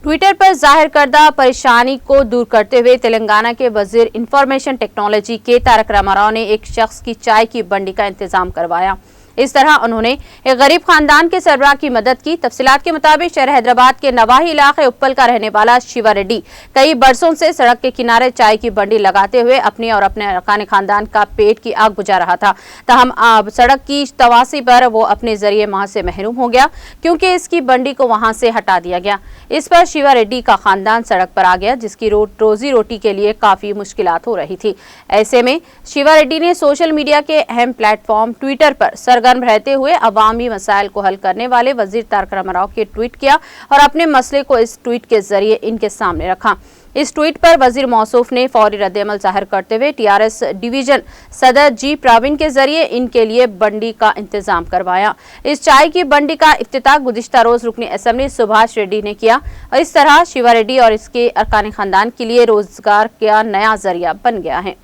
Twitter पर जाहिर करदा परेशानी को दूर करते हुए तेलंगाना के वजीर इंफॉर्मेशन टेक्नोलॉजी के तारक रामाराव ने एक शख्स की चाय की बंडी का इंतजाम करवाया। इस तरह उन्होंने एक गरीब खानदान के सरबराह की मदद की। तफसीलात के मुताबिक शहर हैदराबाद के नवाही इलाके उप्पल का रहने वाला शिवा रेड्डी कई बरसों से सड़क के किनारे चाय की बंडी लगाते हुए अपनी और अपने अरकान खानदान का पेट की आग बुझा रहा था। ताहम अब सड़क की तवासी पर वो अपने जरिए मां से महरूम हो गया क्योंकि इसकी बंडी को वहां से हटा दिया गया। इस पर शिवा रेड्डी का खानदान सड़क पर आ गया, जिसकी रोजी रोटी के लिए काफी मुश्किलात हो रही थी। ऐसे में शिवा रेड्डी ने सोशल मीडिया के अहम प्लेटफॉर्म ट्विटर पर सरगर्म रहते हुए अवामी मसाइल को हल करने वाले वजीर तारक रामाराव के ट्वीट किया और अपने मसले को इस ट्वीट के जरिए इनके सामने रखा। इस ट्वीट पर वजीर मौसूफ ने फौरी रद्द-ए-अमल जाहिर करते हुए टीआरएस डिवीजन सदर जी प्रवीण के जरिए इनके लिए बंडी का इंतजाम करवाया। इस चाय की बंडी का इफ्तिताह गुज़िश्ता रोज रुकनी असेंबली सुभाष रेड्डी ने किया और इस तरह शिवा रेड्डी और इसके अरकान खानदान के लिए रोजगार का नया जरिया बन गया है।